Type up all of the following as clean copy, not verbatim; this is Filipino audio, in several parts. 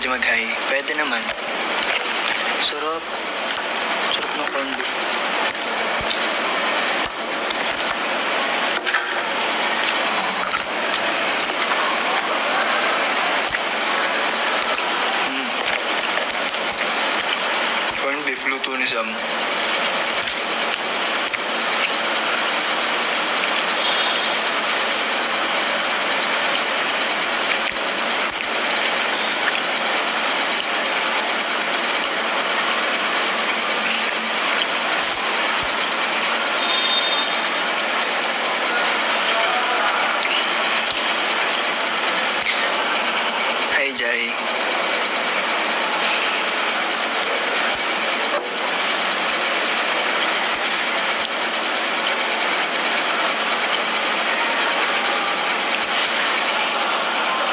mag-hi. Pwede naman. Sarap. Sarap ng corned beef. Corned beef, luto ni Sam. Hi, Jai.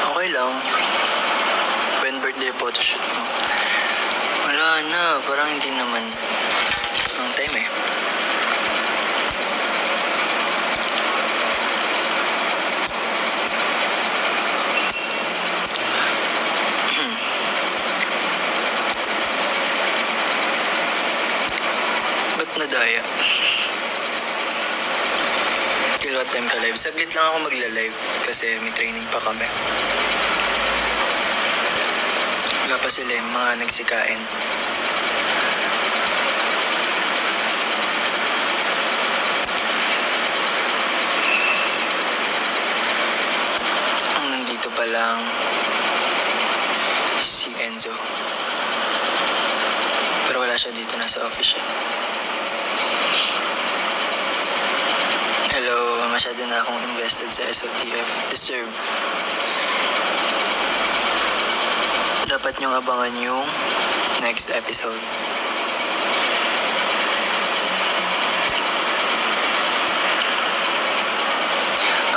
Okay lang. When birthday photoshoot mo? Wala na. Parang hindi naman. Ang time eh. Ba't nadaya? Till what time ka live? Saglit lang ako magla-live kasi may training pa kami. Wala pa sila yung mga nagsikain. Ang nandito pa lang si Enzo. Pero wala siya dito, nasa office siya. Hello, masyado na akong invested sa SOTF. Deserve. Dapat niyong abangan yung next episode.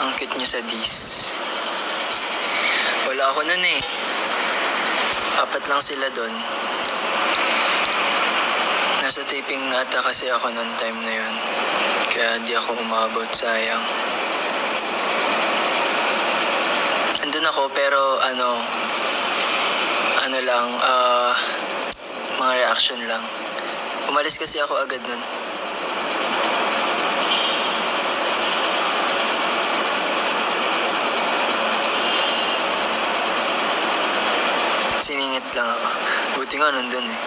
Ang cute niyo sa Dis. Wala ako nun eh. 4 lang sila dun. Nasa taping ata kasi ako noon time na yun. Kaya di ako umabot, sayang. Andun ako pero ano lang, mga reaction lang. Umalis kasi ako agad nun. Siningit lang ako. Buti nga nandun eh.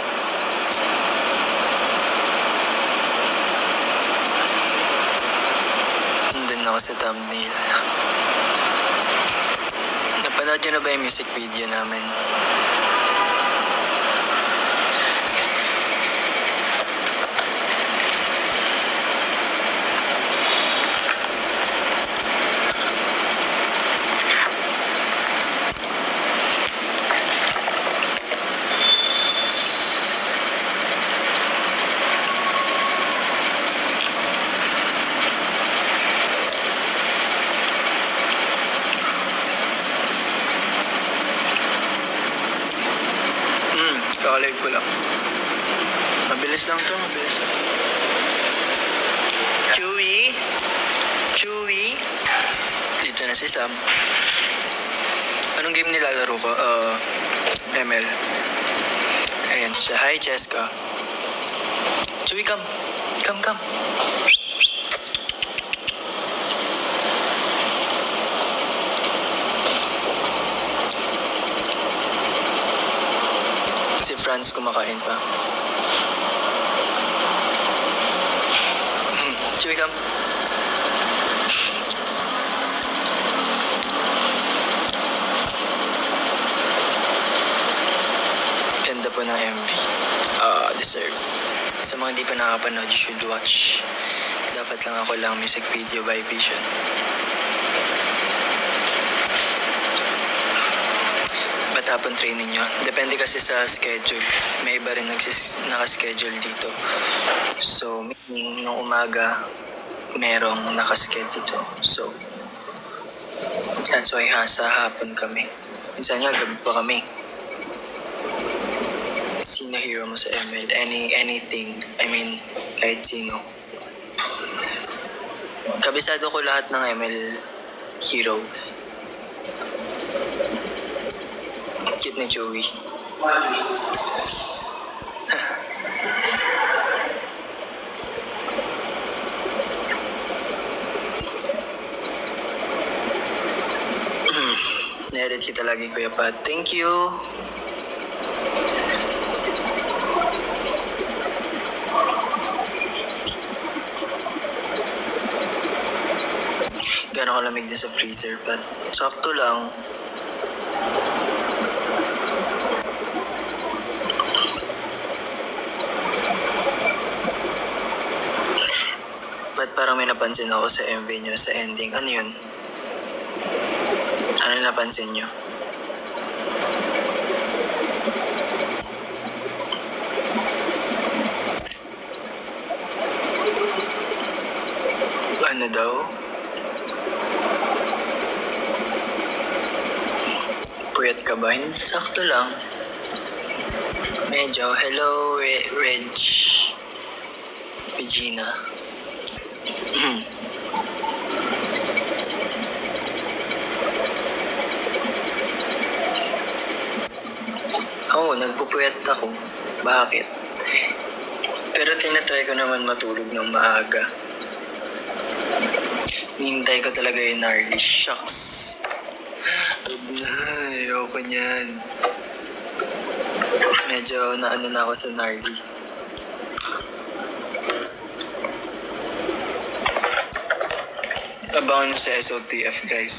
Nandun ako sa thumbnail. Napanood nyo na ba yung music video namin? Kakalive ko lang. Mabilis lang to, mabilis lang. Chewy? Chewy? Dito na si Sam. Anong game nilalaro ko? ML. Ayan siya. Hi, Cheska. Chewy, come. Come. Si Franz kumakain pa. Chewy, come. Ganda po ng MV. Deserve. Sa mga hindi pa nakapanood, you should watch. Dapat lang ako lang music video by Vision. Hapon training nyo. Depende kasi sa schedule. May iba rin nakaschedule dito. So, meaning nung umaga, merong nakaschedule dito. So, that's why sa hapon kami. Minsan nga, gabi pa kami. Sino hero mo sa ML? Anything. I mean, kahit sino. Kabisado ko lahat ng ML hero. Cute ni Joey. Na-edit kita lagi, Kuya Pat. Thank you. Gano'ng kalamig din sa freezer, Pat? Sakto lang. Pat, parang may napansin ako sa MV nyo, sa ending. Ano yun? Ano napansin nyo? Ano daw? Puyat ka ba? Sakto lang. Medyo. Hello, Reg. Regina. Oo, nagpupuyat ako. Bakit? Pero tinatry ko naman matulog ng maaga. Nihintay ko talaga yung gnarly. Shucks. Ayoko niyan. Medyo naano na ako sa gnarly. Abangan nyo sa SOTF, guys.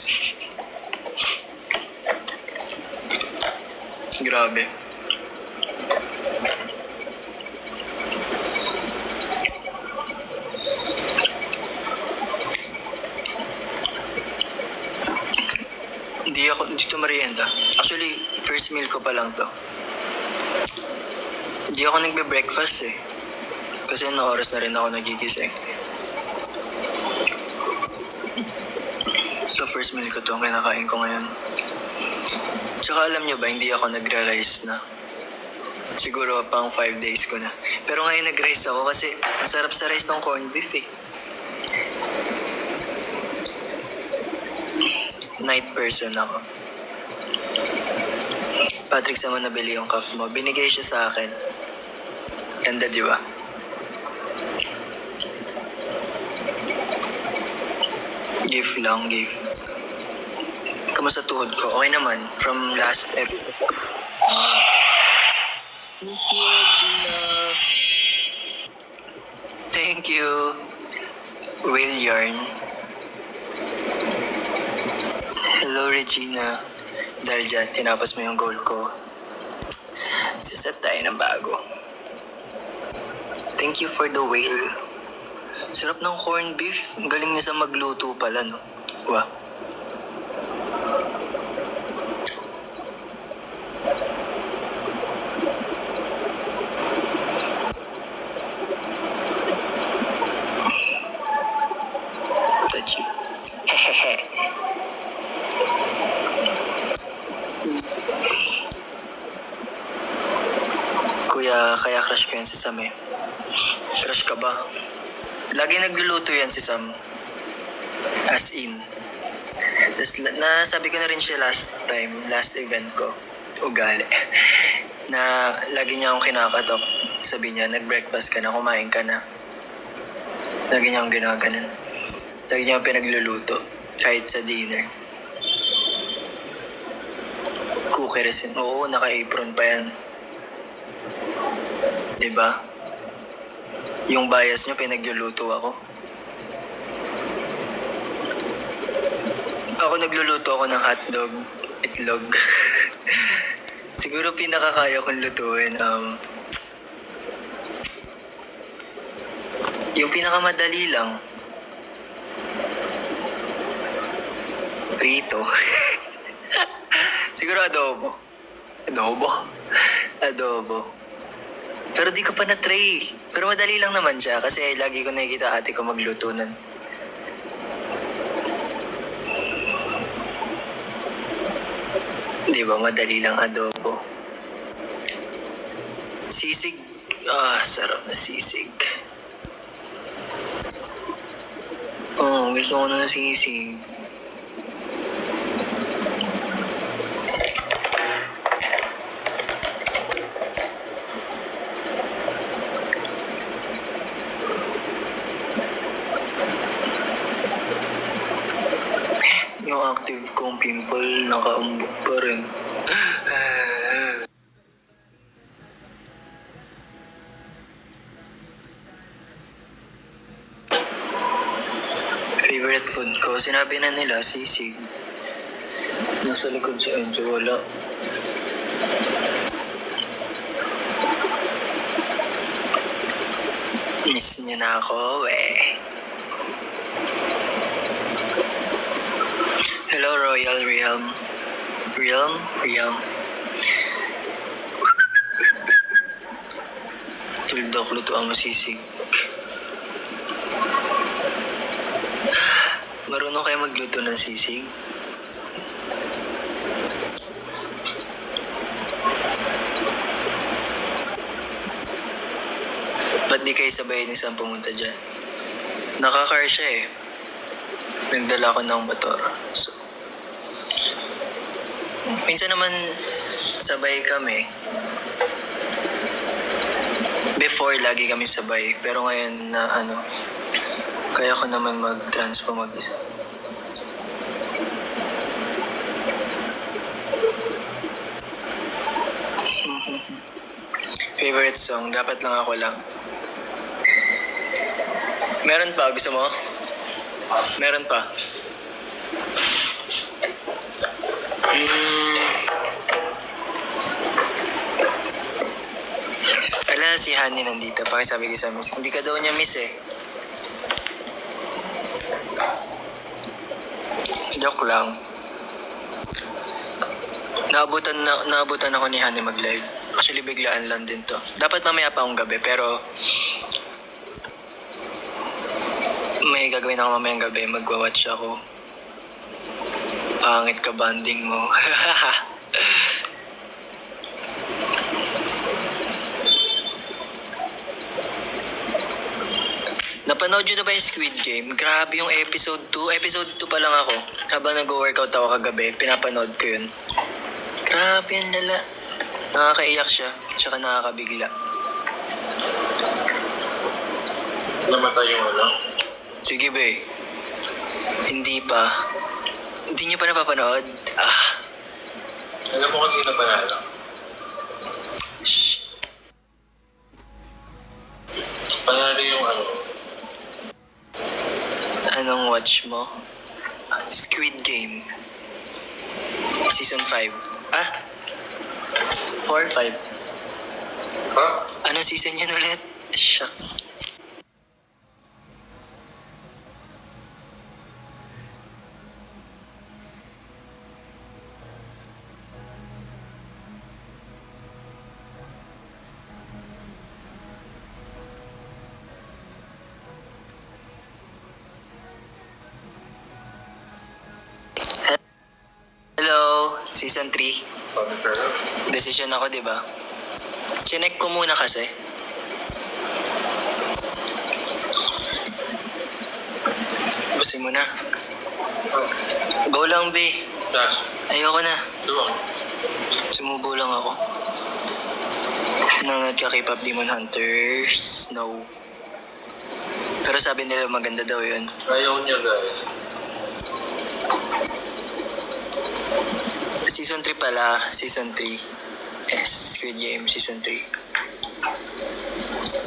Grabe. Hindi ako dito merienda. Actually, first meal ko pa lang to. Hindi ako nagbe-breakfast eh. Kasi no oras na rin ako nagigising. So first meal ko to, kinakain ko ngayon. Tsaka alam nyo ba, hindi ako nagre-rice na. Siguro pang 5 days ko na. Pero ngayon nag-rice ako kasi ang sarap sa rice ng corned beef eh. Night person ako. Patrick, saan mo nabili yung cup mo? Binigay siya sa akin. Ganda, di ba? Gift lang, gift. Kamusta tuhod ko? Okay naman. From last episode. Thank you, Gina. Thank you. Will Yarn. Hello, Regina. Dahil dyan, tinapos mo yung goal ko. Siset tayo ng bago. Thank you for the whale. Sarap ng corned beef. Ang galing niya sa magluto pala, no? Wow. Touchy. Hehehe. Kuya, kaya crush ko yan si Sam eh. Crush ka ba? Lagi nagluluto yan si Sam. As in. Tapos nasabi ko na rin siya last event ko. Ugali. Na lagi niya akong kinakatok. Sabi niya, nag-breakfast ka na, kumain ka na. Lagi niya akong ginaganon. Lagi niya akong pinagluluto. Kahit sa dinner. Cookie resin. Oo, naka-apron pa yan. Diba? Yung bias niyo, pinagluluto ako. Ako nagluluto ako ng hotdog, itlog. Siguro pinakakaya kong lutuin, yung pinakamadali lang. Prito. Siguro adobo. Adobo. Pero di ko pa na-try. Pero madali lang naman siya kasi lagi ko nakikita ate ko magluto nun. Di ba madali lang adobo? Sisig. Sarap na sisig. Gusto ko na sisig. active kong pimple, nakaumbok pa rin. Favorite food ko, sinabi na nila, sisig. Nasa likod si Enzo, wala. Miss niya na ako, eh. Hello, Royal Realm. Realm. Tuldok, lutuan mo sisig. Marunong kayo magluto ng sisig? Ba't di kayo sabay ni Sam pumunta dyan? Nakakar siya eh. Nagdala ko ng motor. So, minsan naman sabay kami. Before, lagi kami sabay. Pero ngayon na kaya ko naman mag-transpo mag-isa. Favorite song? Dapat lang ako lang. Meron pa? Gusto mo? Meron pa? Ala, si Honey nandito. Pakisabi ko sa miss. Hindi ka daw niya miss eh. Joke lang. Naabutan ako ni Honey mag-live. Actually, biglaan lang din to. Dapat mamaya pa akong gabi, pero may gagawin ako mamayang gabi. Magwa-watch ako. Pangit ka banding mo. Napanood nyo na ba yung Squid Game? Grabe yung episode 2. Episode 2 pa lang ako. Habang nag-workout ako kagabi, pinapanood ko yun. Grabe yung lala. Nakakaiyak siya. Tsaka nakakabigla. Namatay yung ano? Sige be. Hindi pa. Hindi nyo pa napapanood? Alam mo kung sino panalo? Shh. Panalo yung ano? Anong watch mo? Squid Game. Season 5. 4, 5. Ha? Anong season yun ulit? Shucks. Hello, season 3. Pag-pero? Decision ako, di ba? Chinek ko muna kasi. Busin mo na. Oh. Go lang, be. Dash. Ayoko na. Luwang. Sumubo lang ako. Nanonood ka K-pop Demon Hunters? No. Pero sabi nila maganda daw yun. Ayaw niya, guys. Season 3 pala. Season 3. Yes, Squid Game Season 3.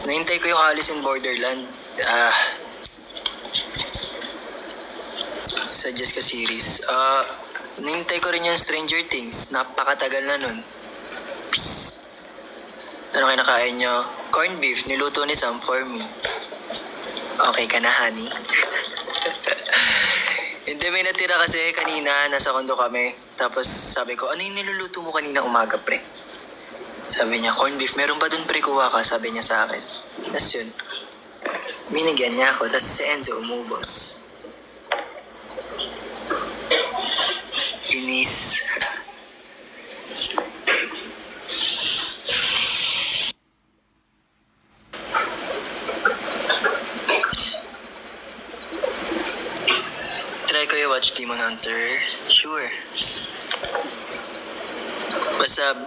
Nahintay ko yung Alice in Borderland. Suggest ka series. Nahintay ko rin yung Stranger Things. Napakatagal na nun. Peace. Ano kinakain nyo? Corned beef. Niluto ni Sam for me. Okay ka na, honey? Hindi, may natira kasi kanina. Nasa kondo kami. Tapos sabi ko, ano yung niluluto mo kanina umaga, pre? Sabi niya, corned beef. Meron pa dun, pre, kuha ka. Sabi niya sa akin. Tapos yun. Binigyan niya ako. Tapos si Enzo umubos. Inis. Try ko i-watch Demon Hunter. Sure. Basta,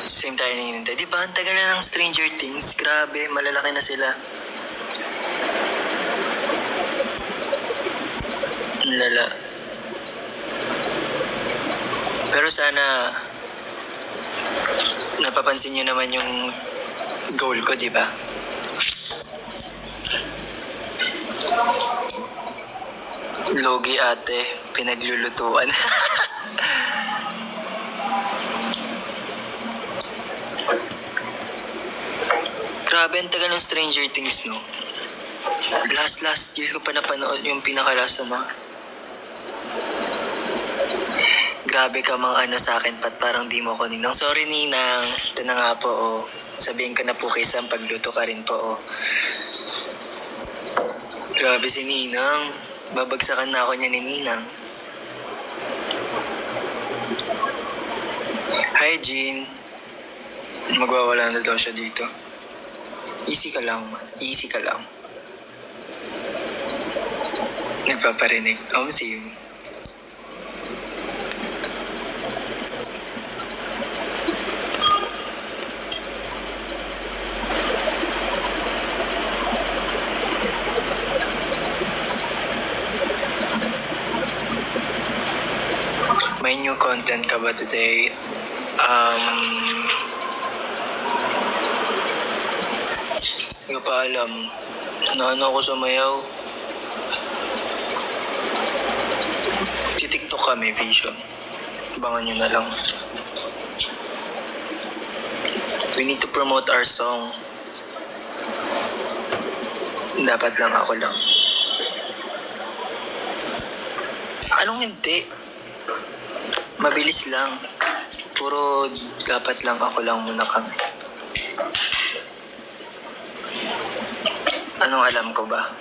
same tayo na hinintay. Di ba, ang tagal na ng Stranger Things. Grabe, malalaki na sila. malala. Pero sana napapansin nyo naman yung goal ko, di ba? Logi ate, pinaglulutuan. Grabe, ang tagal ng Stranger Things, no? Last year ko pa napanood yung pinakalas na. Grabe ka mang ano sa akin, pat parang di mo ko ninang. Sorry ninang, ito na nga po, oh. Sabihin ko na po kay Sam, pagluto ka rin po, oh. Grabe si ninang. Babagsakan na ako niya ni ninang. Hi Jean. Magwawala na daw siya dito. Easy ka lang. Nagpaparinig. Same. May new content ka ba today? Hindi ko pa alam. Ano ako sumayaw? TikTok kami, Vision. Abangan nyo na lang. We need to promote our song. Dapat lang ako lang. Anong hindi? Mabilis lang. Puro dapat lang ako lang muna kami. Anong alam ko ba?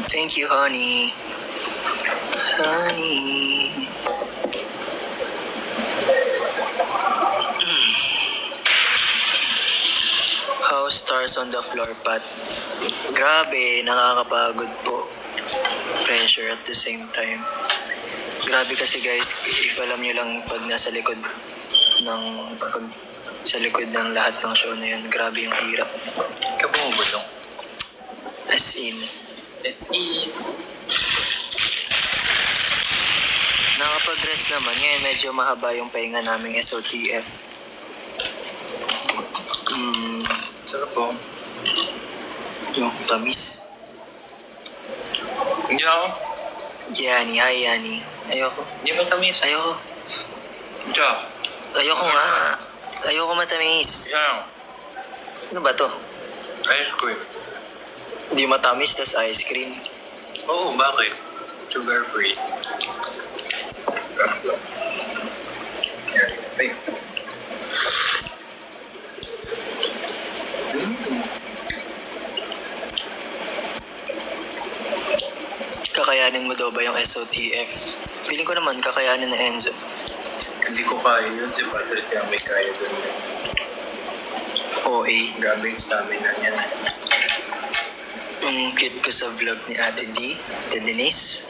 Thank you, honey. How stars on the floor, Pat? Grabe, nakakapagod po. Pressure at the same time. Grabe kasi guys, if alam nyo lang pag nasa likod sa likod ng lahat ng show na yun, grabe yung hirap. Ikaw bumubulong. As in. Let's eat. Nakapag-rest naman. Ngayon medyo mahaba yung pahinga naming SOTF. Sarap po. Yung tamis. Hindi ako. Yani, hi Yani. Ayoko. Hindi matamis. Ayoko. Diyan. Ayoko nga. Ayoko matamis. Yan. Ano ba to? Ice cream. Hindi matamis, tas ice cream. Oo, bakit? Sugar free. Ay. Kakayanin mo daw ba yung SOTF? Feeling ko naman kakayanin na Enzo. Hindi ko kaya yun. Si Patrick yung may kaya dun. OA. Grabe yung stamina niya. Ang cute ko sa vlog ni Ate D, Ate Denise.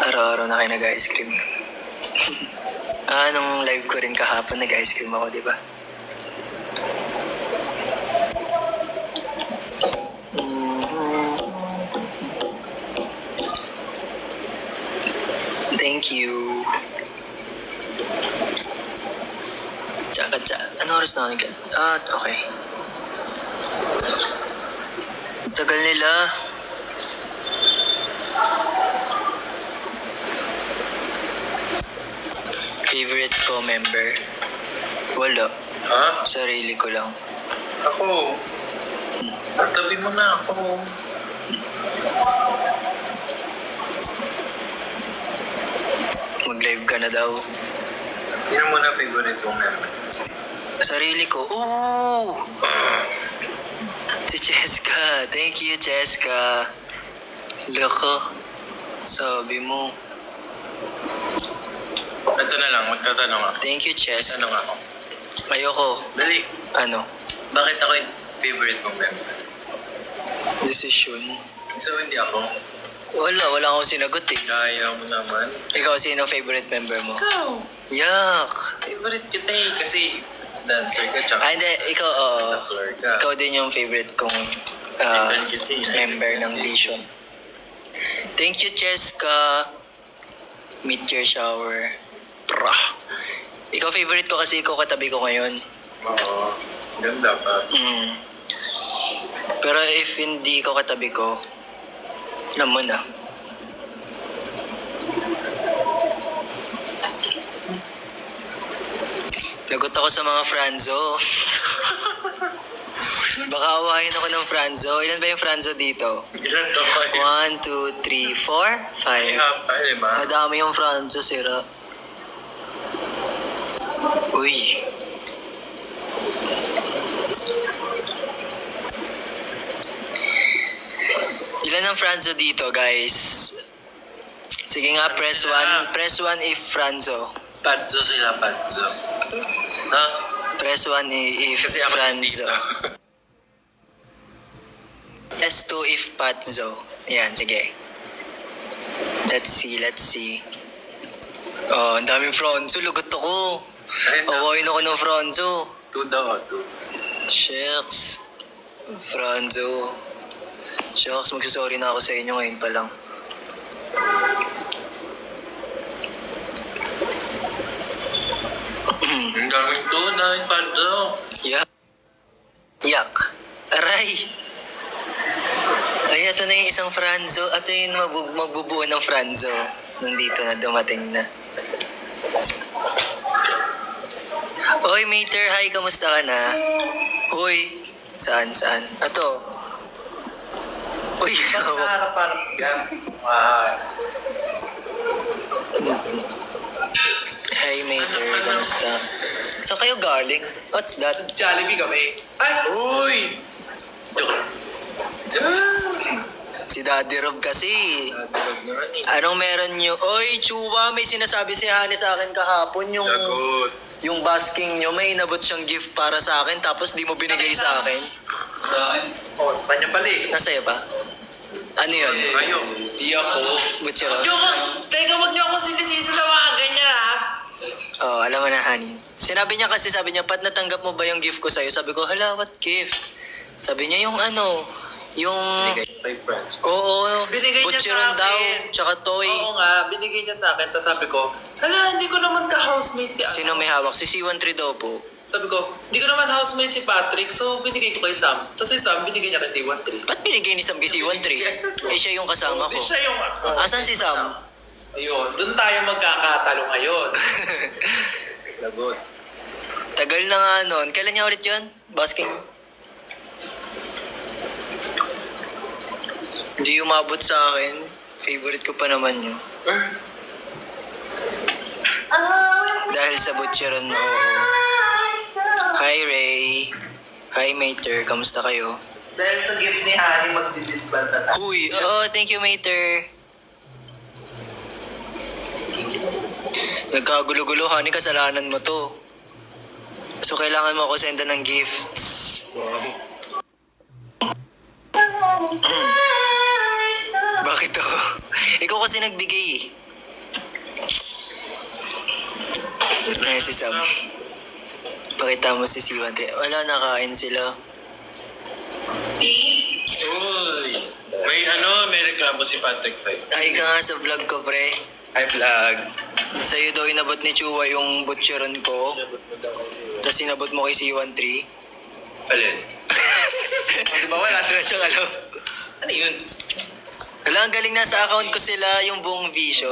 Araw-araw na kayo nag-ice cream. Nung live ko rin kahapon, nag-ice cream ako, di ba? Thank you. Ano oras na agad? Okay. Tagal nila. Favorite ko member? Wala. Ha? Sarili ko lang. Ako. Tatabi mo na ako. Mag-live ka na daw. Sino mo na favorite mong member? Sarili ko. Ooh! Si Cheska. Thank you, Cheska. Loko. Sabi mo. Ito na lang, magtatanong ako. Thank you, Ches. Tanong ako. Ayoko. Dali. Ano? Bakit ako yung favorite mong member? Decision. So, hindi ako. Wala akong sinagot eh. Kaya mo naman. Ikaw, sino favorite member mo? Ikaw! Yak! Favorite kita eh. Kasi dancer ka, tsaka Hindi, ikaw, oo. fleur ka. Ikaw din yung favorite kong member ng Vision. Thank you, Cheska. Meet your shower. Prah. Ikaw favorite ko kasi ikaw katabi ko ngayon. Oo. Ganda pa. Pero if hindi ikaw katabi ko, alam mo na. Lagot ako sa mga Franzo. Baka awahin ako ng Franzo. Ilan ba yung Franzo dito? Ilan ka pa yun? 1, 2, 3, 4, 5. Hapa, diba? Madami yung Franzo, sira. Uy. Ilan ang Franzo dito, guys? Sige nga, press 1. Press 1 if Franzo. Pazzo sila, pazzo. Ha? Press 1 if Kasi ako Franzo. dito. Press 2 if Patzo. Ayan, sige. Let's see. Oh, ang daming Franzo. Lugot ako. Ayun na. Awayin ako ng Franzo. 2 daw, 2. Shucks. Franzo. Shucks, magsasorry na ako sa inyo ngayon pa lang. Ang daming tunay, pazzo. Yak. Aray. Ay, ito na yung isang Franzo. Ito yung magbubuo ng Franzo. Nandito na, dumating na. Oy, Mater, hi, kamusta ka na? Uy, saan? Ato. Uy, Harap-harap ka. hi, Mater, kamusta? Saan kayo galing? What's that? Jollibee kami. Ay! Uy! Si Daddy Rob kasi. Natulog naman eh. Anong meron nyo? Oy, Chuwa, may sinasabi si Hani sa akin kahapon yung... Lagot. Yung basking nyo, may inabot siyang gift para sa akin tapos di mo binigay sa akin. Oh, sa kanya pala eh. Nasa'yo ba? Ano yun? Kayo. Di ako. Butchero? Teka, wag niyo akong sinisisi sa mga ganyan ha. Oh, alam mo na, Hani. Sinabi niya kasi, sabi niya, Pat, natanggap mo ba yung gift ko sa'yo? Sabi ko, hala, what gift? Sabi niya, yung ano, yung... Binigay 5 friends. Oo, Binigay niya butcheron sa akin. daw, tsaka toy. Oo nga, binigay niya sa akin. Tapos sabi ko, hala, hindi ko naman ka-housemate si Sino may hawak? Si C13 daw po. Sabi ko, hindi ko naman housemate si Patrick, so binigay ko kay Sam. Tapos si Sam, binigay niya kay C13. Ba't binigay ni Sam kay C13? Eh, siya yung kasama ko. Hindi siya yung... Asan si Sam? Ayun, doon tayo magkakatalo ngayon. Lagot. Tagal na nga nun. Kailan niya ulit yun? Basking? Hindi umabot sa akin. Favorite ko pa naman yun. Dahil sa butcheron, oo. Hi, Ray. Hi, Mater. Kamusta kayo? Dahil sa gift ni Harry, magdidisband na tayo. Huy! Oo, thank you, Mater. Nagkagulo-gulo, honey, kasalanan mo to. So, kailangan mo ako senda ng gifts. Bakit ako? Ikaw kasi nagbigay eh. Ay, si Sam. Pakita mo si C13. Wala, nakain sila. Uy! May reklamo si Patrick sa'yo. Ay ka nga sa vlog ko, pre. Hi, vlog. Sa'yo daw inabot ni Chua yung butcheron ko. Sinabot mo daw ako. Tapos inabot mo kay C13. Alin? Di ba wala siya? Siyang ano? Ano yun? Wala, ang galing nasa account ko sila yung buong vision.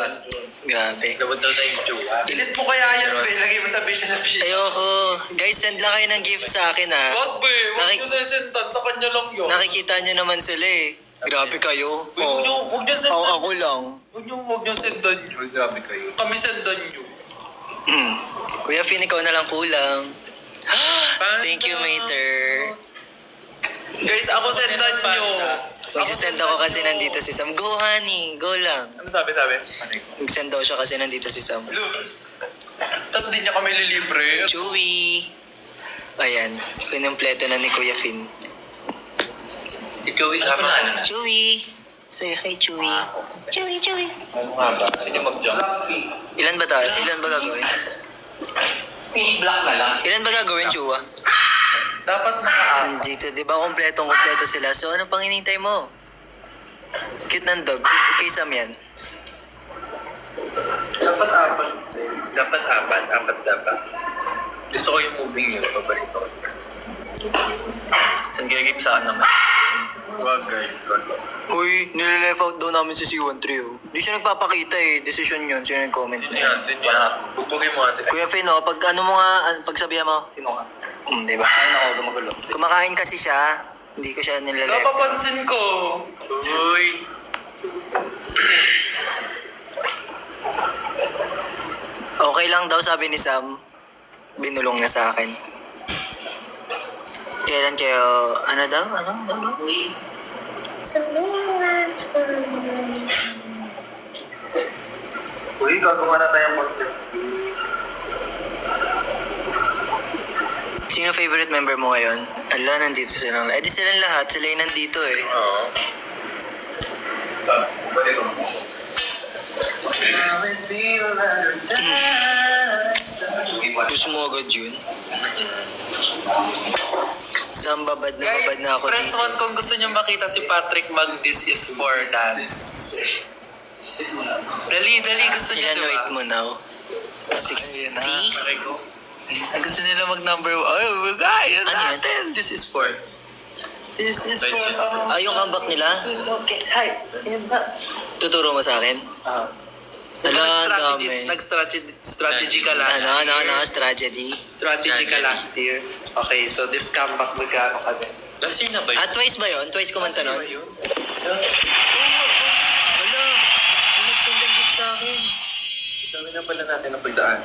Grabe. Sinabot daw sa inyo. Pilit mo kaya yan, be. Lagay mo sa vision na vision. Ayoko. Guys, send lang kayo ng gift sa akin ha. Wag, be. Wag Nakik- nyo sesentan. Sa kanya lang yun. Nakikita nyo naman sila eh. Grabe kayo. Uy, wag nyo sendan. Ako lang. Wag nyo sendan nyo. Grabe kayo. Kami sendan nyo. Kuya Finn, ikaw na lang kulang. Thank you, Mater. Guys, ako sendan nyo. Magsisend ako kasi nandito si Sam. Go, honey. Go lang. Ano sabi? Magsend daw siya kasi nandito si Sam. Tapos di niya kami lilibre. Chewy. Ayan. Kinumpleto na ni Kuya Finn. Si Joey sama ka na. Chewy. Say hi, Chewy. Chewy, Chewy. Ano nga ba? Sino mag-jump? Ilan ba tayo? Ilan ba gagawin? Fish black na lang. Ilan ba gagawin, Chua? Dapat mga Nandito, di ba kompleto sila? So, ano pang hinintay mo? Cute ng dog. Kay Sam yan. Dapat apat. Dapat apat. Apat dapat. Gusto ko yung moving yun. Pabalik ko. Saan kaya game saan naman? Wag guys. Uy, nilileft out daw namin si C13 oh. Di siya nagpapakita eh. Decision yun. Sino yung comment Sino niya? yan? Sino yan? Bubugin mo nga sila. Kuya Fino, pag ano mo nga, pagsabihan mo. Sino nga? Di ba? Ay nako, gumagulo. Kumakain kasi siya. Hindi ko siya nilileft. Napapansin ko. Uy. Okay lang daw sabi ni Sam. Binulong na sa akin. Kailan kayo, ano daw? Ano? Uy, gagawa na tayong content. Sino favorite member mo ngayon? Ala, nandito silang lahat. Eh di silang lahat. Sila yung nandito eh. Oo. Balik ko. Gusto mo agad yun? Sam, babad na ako press dito. 1 kung gusto nyo makita si Patrick mag This is for Dance. Dali, gusto nyo, Ilan diba? weight mo now? 60? Ay, gusto nila mag number 1. Ay, guys, Ano yan? natin. This is for. This is for. Ah, yung comeback nila? Okay, hi. Yan ba? Tuturo mo sa akin? Ala, ang dami. Strategy ka last year. Strategy. Strategy ka last year. Okay, so this comeback, magkano ka din? Last year na ba Ah, twice ba yun? Twice kumanta nun? yun? Wala. Yung nag-send ang gift sa akin. Dami na pala natin ang pagdaan.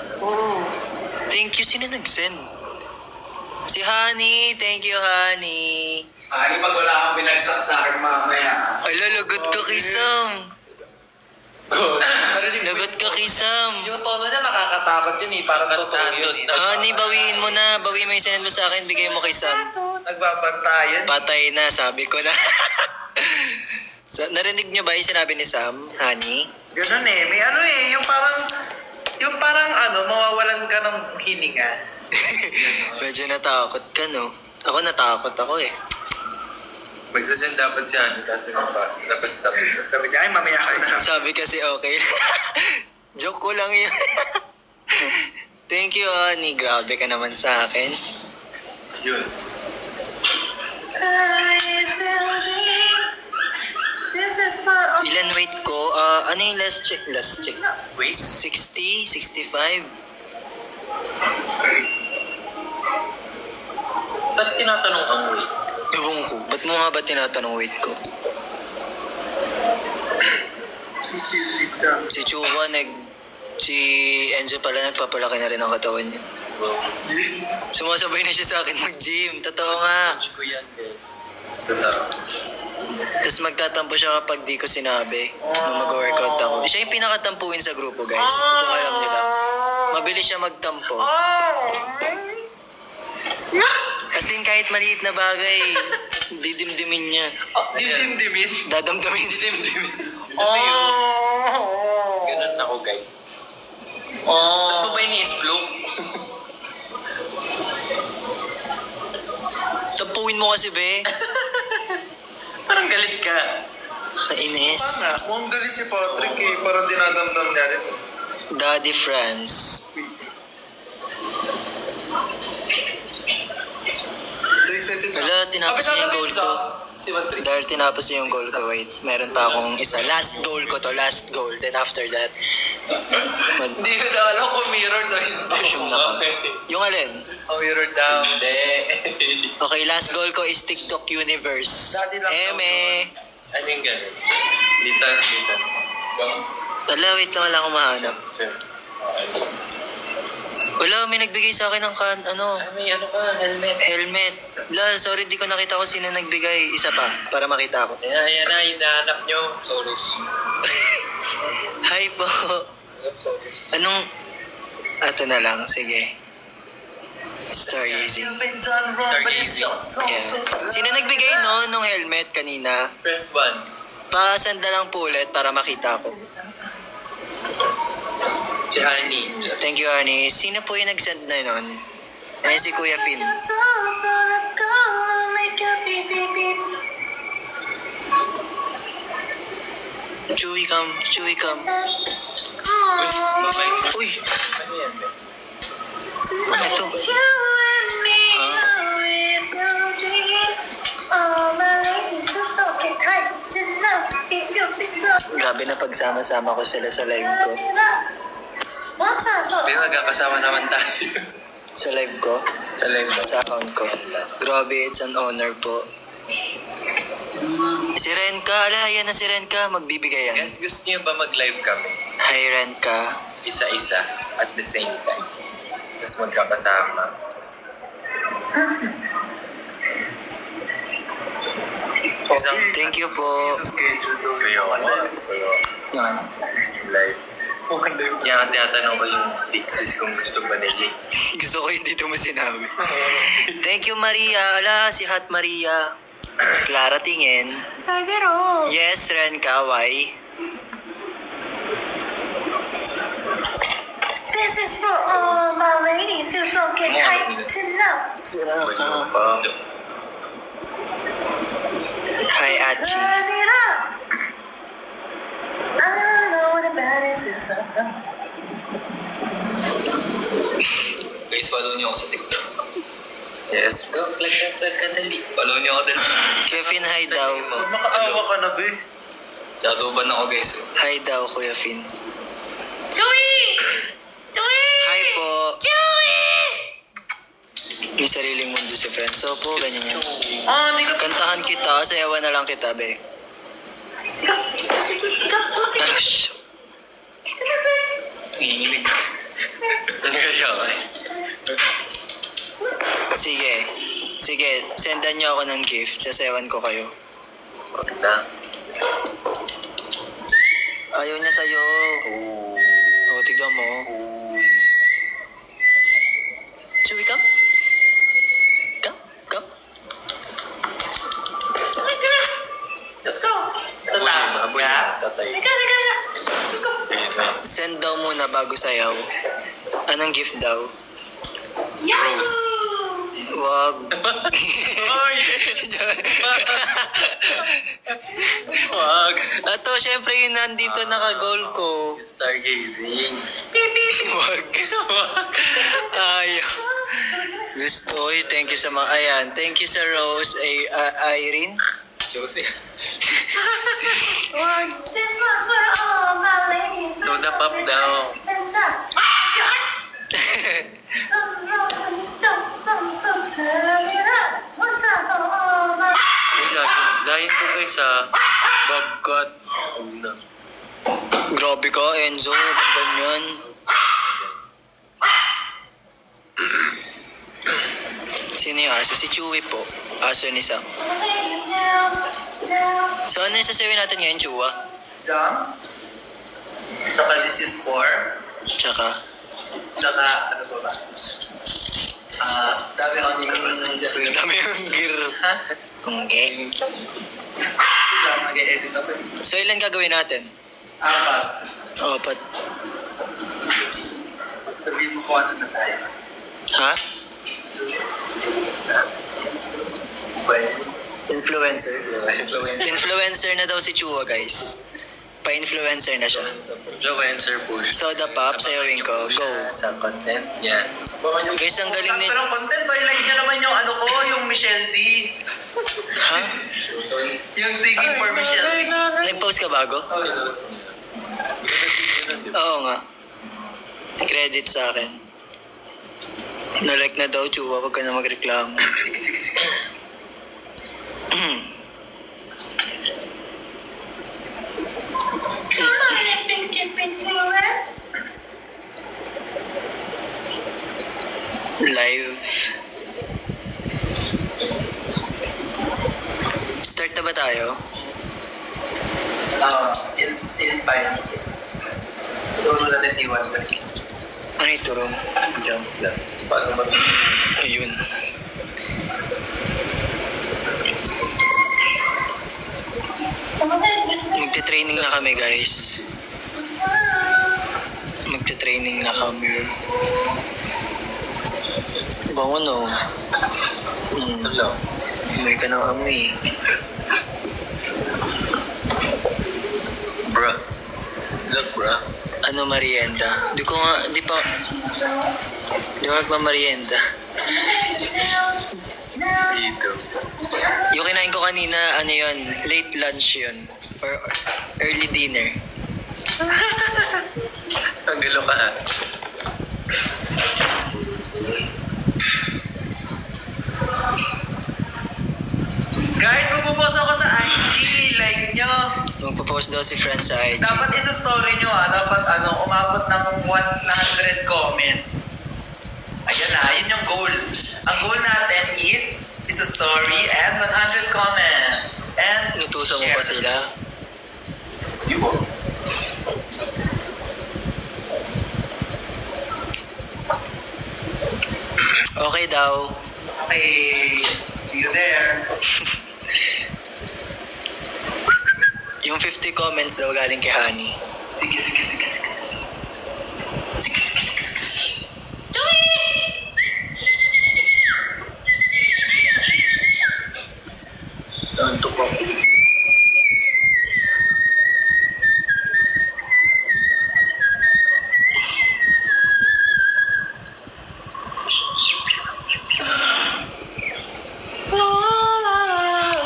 Thank you. Sino nag-send? Si Honey. Thank you, Honey. Ani, pag wala kang binagsak sa akin mamaya. Ala, lagot ka kay Sam. Lagot ka kay Sam. Yung tono niya nakakatakot yun eh. Parang totoo yun. Honey, bawiin mo na. Bawiin mo yung sinend mo sa akin. Bigay mo kay Sam. Nagbabantayan. Patay na, sabi ko na. Narinig niyo ba yung sinabi ni Sam, Honey? Ganun eh. May ano eh. Yung parang mawawalan ka ng hininga. Medyo natakot ka, no? Ako natakot ako eh. Magsasend dapat siya. Kasi tapos sabi niya, ay mamaya kayo na. Sabi kasi okay. Joke ko lang yun. Thank you, Honey. Grabe ka naman sa akin. Yun. Ilan weight ko? Ano yung last check? Last check. Wait. 60? 65? Ba't tinatanong ang weight? Ewan ko. Ba't mo nga ba tinatanong weight ko? Si Chuba si Enzo pala nagpapalaki na rin ang katawan niya. Sumasabay na siya sa akin mag-gym. Totoo nga. Ko yan, guys. Totoo. Tapos magtatampo siya kapag di ko sinabi na mag-workout ako. Siya yung pinakatampuin sa grupo, guys. Kung alam nila. Mabilis siya magtampo. As in, kahit maliit na bagay, didimdimin niya. Didimdimin? Dadamdamin. Didimdimin. Ganun ako, guys. Ano ba ini-explode? Tampuin mo kasi, be. Parang galit ka. Kainis. Mukhang galit si Patrick eh. Parang dinadamdam niya rin. Daddy France. Wala, tinapos niya yung goal ko. Si Patrick. Dahil tinapos niya yung goal ko, wait. Meron pa akong isa. Last goal ko to, last goal. Then after that, Hindi ko na alam kung mirror na hindi. Assume na kami. Yung alin? Ang mirror daw. Hindi. Okay, last goal ko is TikTok Universe. Dati lang daw Eme. Ano yung ganun? Dito. Wala, wait lang, wala akong mahanap. Wala, may nagbigay sa akin ng May ano ka, helmet. helmet. La, sorry, di ko nakita kung sino nagbigay. Isa pa, para makita ko. Ayan na, hinahanap nyo. Sorry. Hi po. Anong... Ato na lang, sige. Star Easy. Star Easy. Yeah. Sino nagbigay, no, nung helmet kanina? Press 1. Pa-send na lang po ulit para makita ko. Si Honey. Thank you, honey. Sino po yung nag-send na nun? Ay, si Kuya Finn. Chewy come, Chewy come. Uy! Ano ito? Grabe na pagsama-sama ko sila sa live ko. Pero magkakasama naman tayo. Sa live ko? Sa live mo. Sa account ko. Grabe, it's an honor po. Si Renka, yan na si Renka, magbibigay yan. Guys, gusto niyo ba mag-live kami? Hi Renka. Isa-isa at the same time. Tapos magkakasama. Isang Thank you po. schedule doon. Kayo. Yan. Live. Yan, tinatanong ko yung fixes kung gusto ba nila. Gusto ko hindi ito mo sinabi. Thank you Maria. Ala, si Hot Maria. Clara tingin. Yes, Renka, why? This is for all my ladies who don't get hyped enough. Sira Ano ka. pa? Hi, Achi. Turn it up. I know the baddest is up. Guys, follow niyo ako sa TikTok. Yes, go. Click ka dali. Follow niyo ako dali. Kuya Finn, hi daw. Makaawa ka na, be. Shadowban ako, guys. Hi daw, Kuya Finn. Joey! Joey! Hi po. Joey! May sariling mundo si friend. So po, ganyan yan. Hindi ka Kantahan kita, sayawan na lang kita, be. Ano, shh. nanginginig. Ano kaya ka eh? Sige. Sige, sendan niyo ako ng gift. Sasayawan ko kayo. Maganda. Ayaw niya sa'yo. O, tignan mo. Chewy, come. Come, come. Let's go! Tatapos ka? Tatay. Ika! Let's go! Send daw muna bago sayaw. Anong gift daw? Rose. Wag. Oy! Wag. Ato, syempre yung nandito naka-goal ko. Stargazing. Wag. Ayaw. Gusto, oy, thank you sa mga, ayan. Thank you sa Rose, Irene. Josie. This one's for all my ladies who Soda pop don't get daw. hyped enough. Some turn it up. One time for all my Gayin ko guys sa Bobcat. Una. Grabe ka, Enzo. Kung ganyan. Sino yung aso? Si Chewy po. Aso ni Sam. ladies now. So ano yung sasawin natin ngayon, Chewa? Jam. Tsaka this is for. Tsaka, Tsaka ano ba ba? Dami ako ang dami yung gear. Ha? Kung eh. Mag-edit ako. So ilan gagawin natin? Apat. Apat. Sabihin mo ko ano na tayo. Ha? Pwede. Influencer. Influencer. Influencer na daw si Chua, guys. Pa-influencer na siya. Influencer po siya. Soda pop, sayawin ko. Go. Sa content niya. Guys, ang galing ni... Pero content ko, ilagay niya naman yung ano ko, yung Michelle D. Ha? Yung singing for Michelle D. Nag-post ka bago? Oo nga. Credit sa akin. Na-like na daw, Chua. Huwag ka na magreklamo. Come on, if you do it. Live. Start na ba tayo? In 5 minutes. Turo natin si Juan. Ano ito, Rom? Jump lang. Paano ba? Ayun. I'm gonna just Magte-training na kami, guys. Magte-training na kami. Bango, no? Hello. May ka ng amoy. Bro. Look, bro. Ano, merienda? Di pa nagmamerienda. Dito. Yung kinain ko kanina, ano yun, late lunch yun. Or early dinner. Ang gulo ka. Guys, magpo-post ako sa IG. Like nyo. Magpo-post daw si Fran sa IG. Dapat isa story nyo Dapat umabot ng 100 comments. Ayan na, yun yung goal. Ang goal natin is a story and 100 comments. And Nutusan mo pa sila. Okay daw. Okay, see you there. Yung 50 comments daw galing kay Honey. Sige. Antok ako.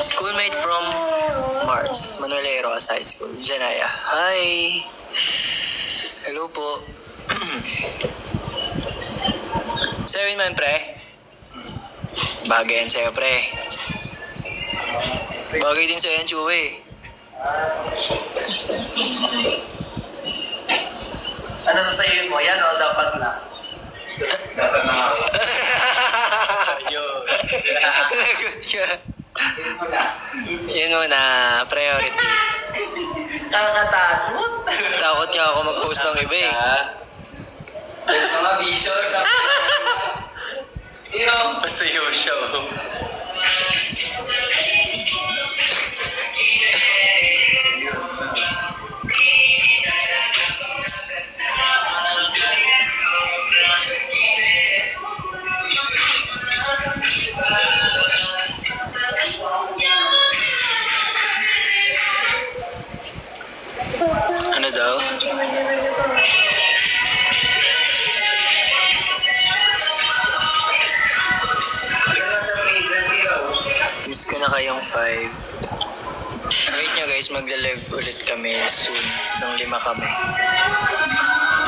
Schoolmate from Mars, Manuelero as high school. Janaya. Hi! Hello po. Sa'yo yun man, pre? Bagay yan sa'yo, pre. Bagay din sa'yo yan, Chewy. Ano sasayin mo? Yan o, dapat na. Dapat na ako. Ayun. Lagot ka. Yun mo na. Yun muna, priority. Nakakatakot. Takot nga ako mag-post ng iba eh. Mga vision. Basta yung show. Ano daw? Miss ko na kayong 5. Wait nyo guys, magla-live ulit kami soon. Nung 5 kami.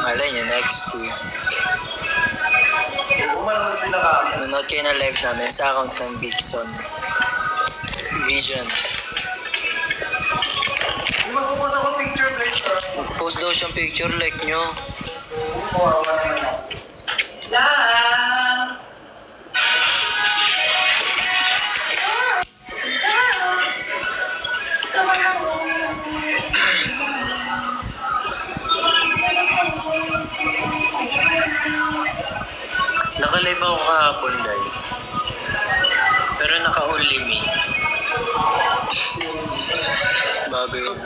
Malay nyo, next week. Umarunod sila ka. Nanood kayo na live namin sa account ng Bigson Vision. Magpupost ako picture later. Mag-post daw siyang picture like nyo. Kawawa naman ako. Lang! Naka-live ako kahapon guys. Pero naka-only me. Bago yun.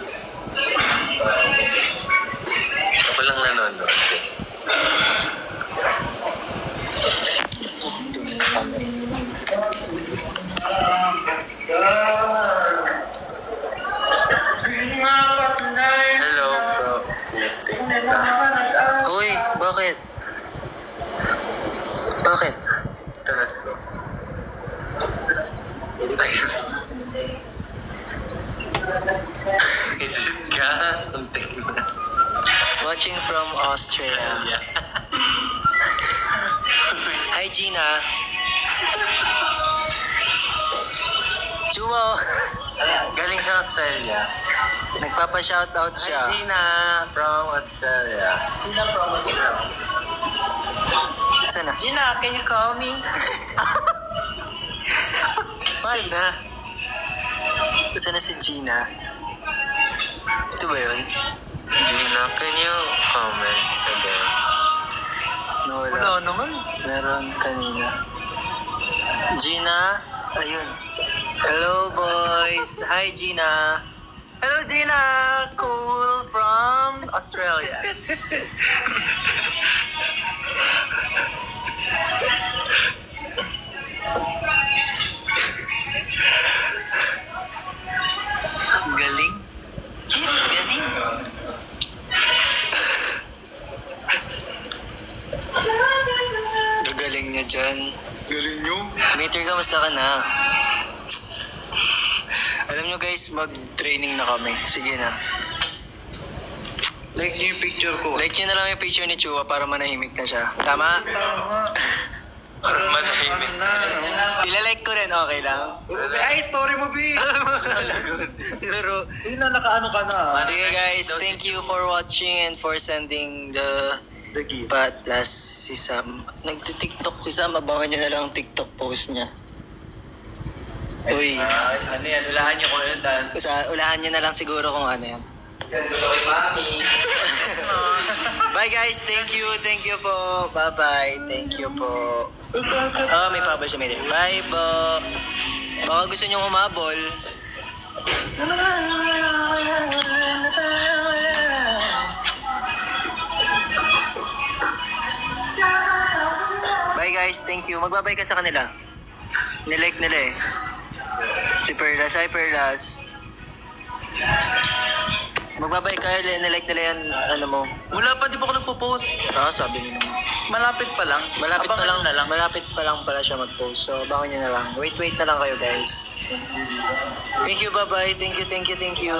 Ako lang nanonood. Hello, bro. Uy, bakit? Bakit? Talas ko. Isip ka? Untik na. Watching from Australia. Hi Gina. Chuo. Galing sa Australia. Nagpapa-shoutout siya. Gina from Australia. Gina from Australia. Sana? Gina, can you call me? Sana? Sana si Gina? Ito ba yun? Gina, can you comment again? Wala naman. Meron kanina. Gina? Ayun. Hello boys. Hi Gina. Hello, Gina! Cool from Australia. Galing. Cheese, galing. Gagaling niya dyan. Galing nyo. Mater, kamusta ka na? Alam nyo guys, mag-training na kami. Sige na. Like niyo yung picture ko. Like nyo na lang yung picture ni Chua para manahimik na siya. Tama? Parang manahimik. Ilalike ko rin, okay lang? Ay, story mo, B! Laro. Hindi na nakaano ka na. Sige guys, thank you for watching and for sending the gift. Patlas si Sam. Nagti-TikTok si Sam, abangan nyo na lang ang TikTok post niya. Uy, Ano yan? Ulahan niyo kung ano dan. ulahan nyo na lang siguro kung ano yan. Send ko kay Mami. Bye guys, thank you po. Bye-bye, thank you po. May pabal si Mater. Bye po. Baka gusto nyo umabol. Bye guys, thank you. Magbabay ka sa kanila. Nilike nila eh. Si Perlas, hi Perlas. Magbabay ka, nilike nila yan, ano mo. Wala pa, di pa ako nagpo-post. Sabi niyo. Malapit pa lang. Malapit pa Abangan lang, na lang. malapit pa lang pala siya mag-post. So, abangan niyo na lang. Wait na lang kayo guys. Thank you, bye-bye. Thank you.